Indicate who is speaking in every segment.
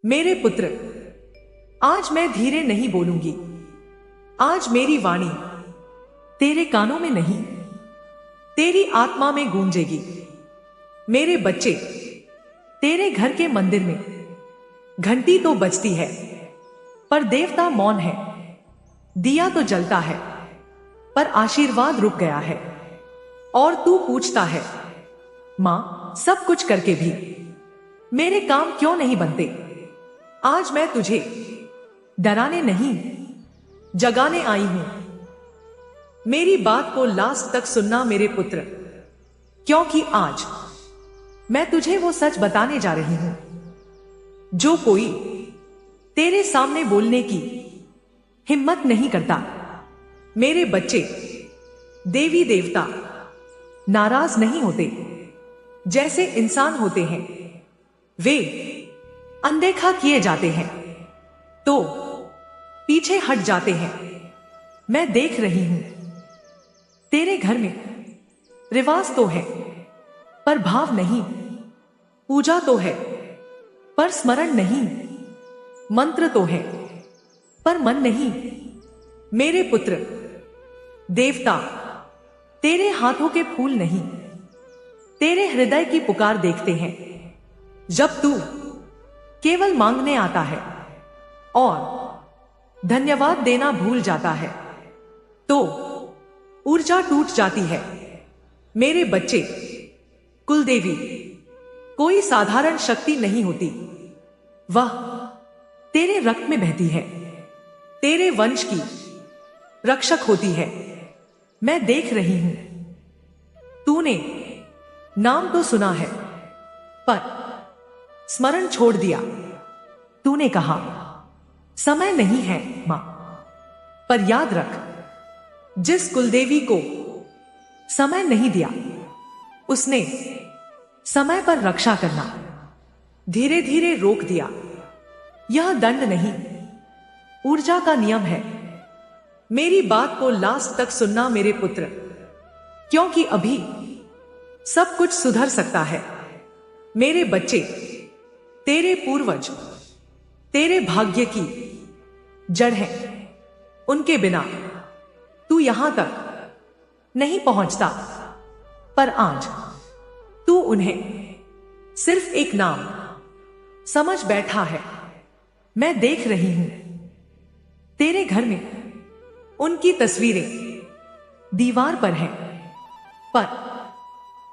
Speaker 1: मेरे पुत्र, आज मैं धीरे नहीं बोलूंगी। आज मेरी वाणी तेरे कानों में नहीं, तेरी आत्मा में गूंजेगी। मेरे बच्चे, तेरे घर के मंदिर में घंटी तो बजती है, पर देवता मौन है। दिया तो जलता है, पर आशीर्वाद रुक गया है। और तू पूछता है, मां, सब कुछ करके भी मेरे काम क्यों नहीं बनते? आज मैं तुझे डराने नहीं, जगाने आई हूं। मेरी बात को लास्ट तक सुनना मेरे पुत्र, क्योंकि आज मैं तुझे वो सच बताने जा रही हूं जो कोई तेरे सामने बोलने की हिम्मत नहीं करता। मेरे बच्चे, देवी देवता नाराज नहीं होते जैसे इंसान होते हैं। वे अनदेखा किए जाते हैं तो पीछे हट जाते हैं। मैं देख रही हूं, तेरे घर में रिवाज तो है पर भाव नहीं, पूजा तो है पर स्मरण नहीं, मंत्र तो है पर मन नहीं। मेरे पुत्र, देवता तेरे हाथों के फूल नहीं, तेरे हृदय की पुकार देखते हैं। जब तू केवल मांगने आता है और धन्यवाद देना भूल जाता है तो ऊर्जा टूट जाती है। मेरे बच्चे, कुलदेवी कोई साधारण शक्ति नहीं होती। वह तेरे रक्त में बहती है, तेरे वंश की रक्षक होती है। मैं देख रही हूं, तूने नाम तो सुना है पर स्मरण छोड़ दिया। तूने कहा, समय नहीं है मां, पर याद रख, जिस कुलदेवी को समय नहीं दिया उसने समय पर रक्षा करना धीरे धीरे रोक दिया। यह दंड नहीं, ऊर्जा का नियम है। मेरी बात को लास्ट तक सुनना मेरे पुत्र, क्योंकि अभी सब कुछ सुधर सकता है। मेरे बच्चे, तेरे पूर्वज तेरे भाग्य की जड़ है। उनके बिना तू यहां तक नहीं पहुंचता, पर आज तू उन्हें सिर्फ एक नाम समझ बैठा है। मैं देख रही हूं, तेरे घर में उनकी तस्वीरें दीवार पर हैं, पर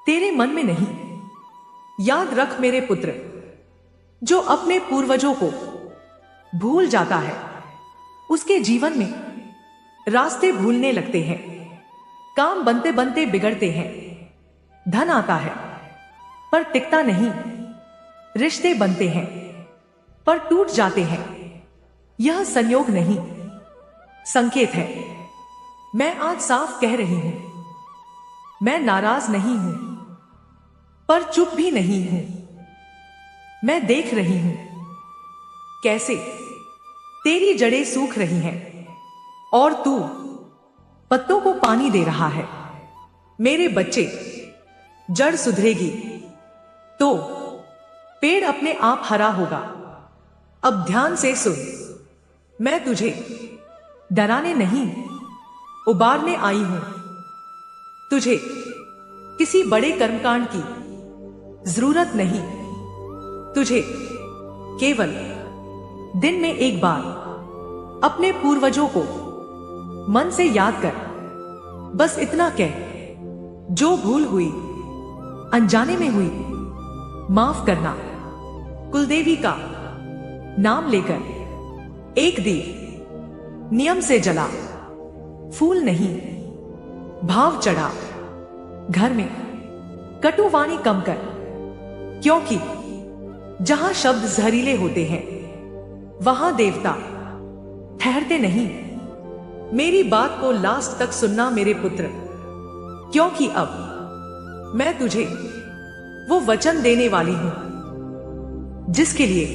Speaker 1: तेरे मन में नहीं। याद रख मेरे पुत्र, जो अपने पूर्वजों को भूल जाता है उसके जीवन में रास्ते भूलने लगते हैं, काम बनते बनते बिगड़ते हैं, धन आता है पर टिकता नहीं, रिश्ते बनते हैं पर टूट जाते हैं। यह संयोग नहीं, संकेत है। मैं आज साफ कह रही हूं, मैं नाराज नहीं हूं पर चुप भी नहीं हूं। मैं देख रही हूं कैसे तेरी जड़ें सूख रही हैं और तू पत्तों को पानी दे रहा है। मेरे बच्चे, जड़ सुधरेगी तो पेड़ अपने आप हरा होगा। अब ध्यान से सुन, मैं तुझे डराने नहीं, उबारने आई हूं। तुझे किसी बड़े कर्मकांड की जरूरत नहीं, तुझे केवल दिन में एक बार अपने पूर्वजों को मन से याद कर। बस इतना कह, जो भूल हुई अनजाने में हुई माफ करना। कुलदेवी का नाम लेकर एक दीप नियम से जला, फूल नहीं भाव चढ़ा। घर में कटुवाणी कम कर, क्योंकि जहां शब्द जहरीले होते हैं वहां देवता ठहरते नहीं। मेरी बात को लास्ट तक सुनना मेरे पुत्र, क्योंकि अब मैं तुझे वो वचन देने वाली हूं जिसके लिए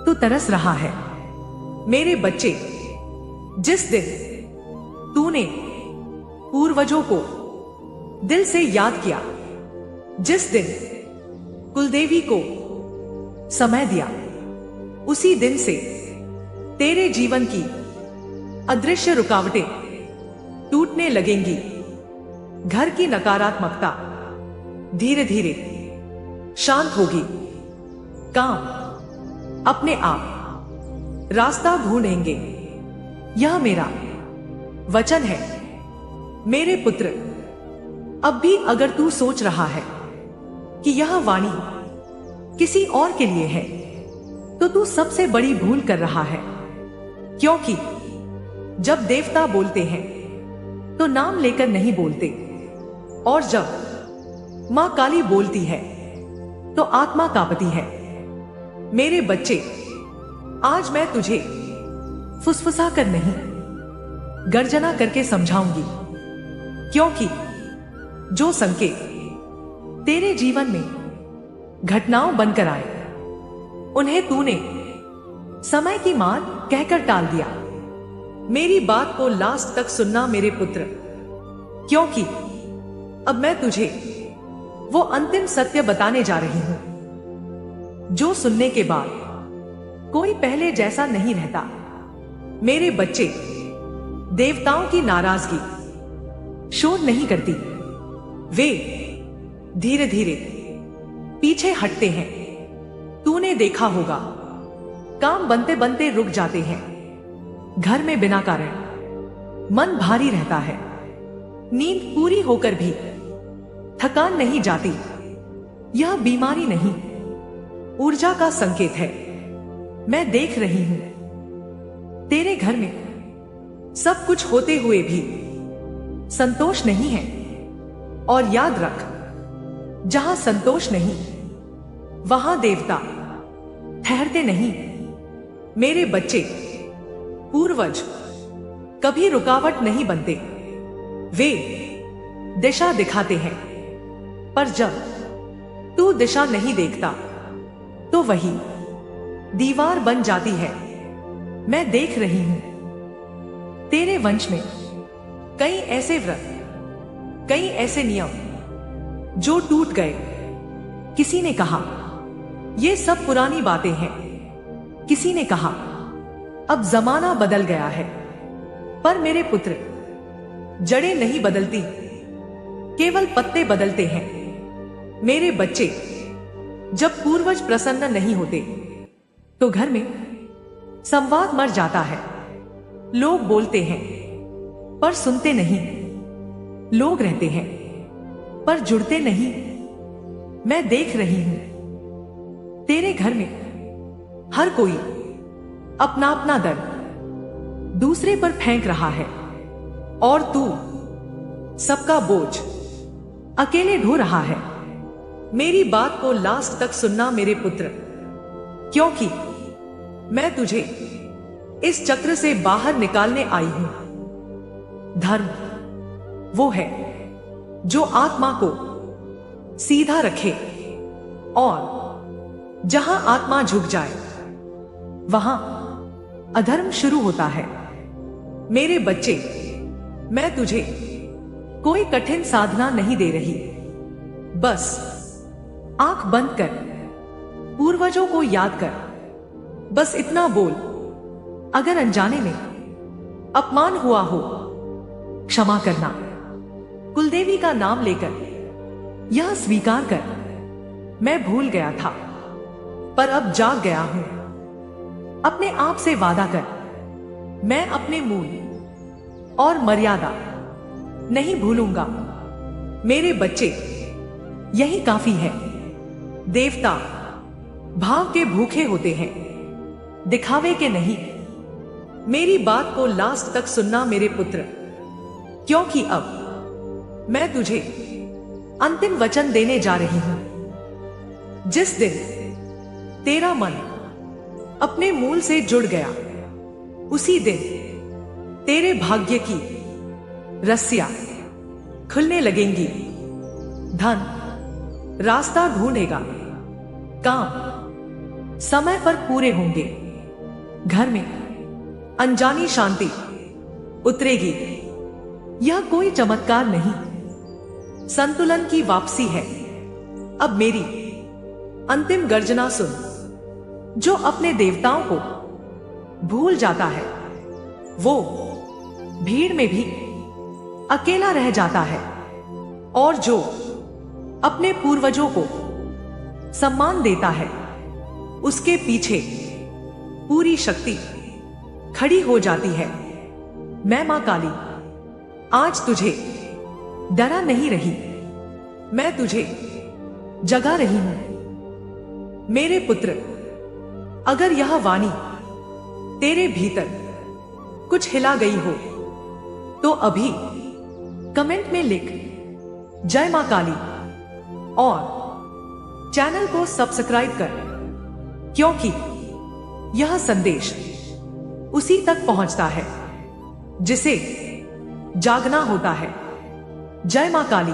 Speaker 1: तू तरस रहा है। मेरे बच्चे, जिस दिन तूने पूर्वजों को दिल से याद किया, जिस दिन कुलदेवी को समय दिया, उसी दिन से तेरे जीवन की अदृश्य रुकावटें टूटने लगेंगी। घर की नकारात्मकता धीरे धीरे शांत होगी। काम अपने आप रास्ता ढूंढेंगे। यह मेरा वचन है मेरे पुत्र। अब भी अगर तू सोच रहा है कि यह वाणी किसी और के लिए है, तो तू सबसे बड़ी भूल कर रहा है। क्योंकि जब देवता बोलते हैं तो नाम लेकर नहीं बोलते, और जब मां काली बोलती है तो आत्मा कांपती है। मेरे बच्चे, आज मैं तुझे फुसफुसा कर नहीं, गर्जना करके समझाऊंगी। क्योंकि जो संकेत तेरे जीवन में घटनाओं बनकर आए, उन्हें तूने समय की मार कहकर टाल दिया। मेरी बात को लास्ट तक सुनना मेरे पुत्र, क्योंकि अब मैं तुझे वो अंतिम सत्य बताने जा रही हूं जो सुनने के बाद कोई पहले जैसा नहीं रहता। मेरे बच्चे, देवताओं की नाराजगी शोर नहीं करती। वे धीरे धीरे पीछे हटते हैं। तूने देखा होगा, काम बनते बनते रुक जाते हैं। घर में बिना कारण मन भारी रहता है। नींद पूरी होकर भी थकान नहीं जाती। यह बीमारी नहीं, ऊर्जा का संकेत है। मैं देख रही हूं तेरे घर में सब कुछ होते हुए भी संतोष नहीं है। और याद रख, जहां संतोष नहीं, वहां देवता ठहरते नहीं। मेरे बच्चे, पूर्वज कभी रुकावट नहीं बनते। वे दिशा दिखाते हैं, पर जब तू दिशा नहीं देखता तो वही दीवार बन जाती है। मैं देख रही हूं तेरे वंश में कई ऐसे व्रत, कई ऐसे नियम जो टूट गए। किसी ने कहा ये सब पुरानी बातें हैं। किसी ने कहा अब जमाना बदल गया है। पर मेरे पुत्र, जड़ें नहीं बदलती, केवल पत्ते बदलते हैं। मेरे बच्चे, जब पूर्वज प्रसन्न नहीं होते तो घर में संवाद मर जाता है। लोग बोलते हैं पर सुनते नहीं। लोग रहते हैं पर जुड़ते नहीं। मैं देख रही हूं तेरे घर में हर कोई अपना अपना दर्द दूसरे पर फेंक रहा है, और तू सबका बोझ अकेले ढो रहा है। मेरी बात को लास्ट तक सुनना मेरे पुत्र, क्योंकि मैं तुझे इस चक्र से बाहर निकालने आई हूं। धर्म वो है जो आत्मा को सीधा रखे, और जहां आत्मा झुक जाए वहां अधर्म शुरू होता है। मेरे बच्चे, मैं तुझे कोई कठिन साधना नहीं दे रही। बस आंख बंद कर पूर्वजों को याद कर। बस इतना बोल, अगर अनजाने में अपमान हुआ हो, क्षमा करना। कुलदेवी का नाम लेकर यह स्वीकार कर, मैं भूल गया था पर अब जाग गया हूं। अपने आप से वादा कर, मैं अपने मूल और मर्यादा नहीं भूलूंगा। मेरे बच्चे, यही काफी है। देवता भाव के भूखे होते हैं, दिखावे के नहीं। मेरी बात को लास्ट तक सुनना मेरे पुत्र, क्योंकि अब मैं तुझे अंतिम वचन देने जा रही हूं। जिस दिन तेरा मन अपने मूल से जुड़ गया, उसी दिन तेरे भाग्य की रस्सियां खुलने लगेंगी। धन रास्ता ढूंढेगा, काम समय पर पूरे होंगे, घर में अनजानी शांति उतरेगी। यह कोई चमत्कार नहीं, संतुलन की वापसी है। अब मेरी अंतिम गर्जना सुन। जो अपने देवताओं को भूल जाता है वो भीड़ में भी अकेला रह जाता है, और जो अपने पूर्वजों को सम्मान देता है उसके पीछे पूरी शक्ति खड़ी हो जाती है। मैं मां काली आज तुझे डरा नहीं रही, मैं तुझे जगा रही हूं। मेरे पुत्र, अगर यह वाणी तेरे भीतर कुछ हिला गई हो तो अभी कमेंट में लिख जय मां काली और चैनल को सब्सक्राइब कर, क्योंकि यह संदेश उसी तक पहुंचता है जिसे जागना होता है। जय मां काली।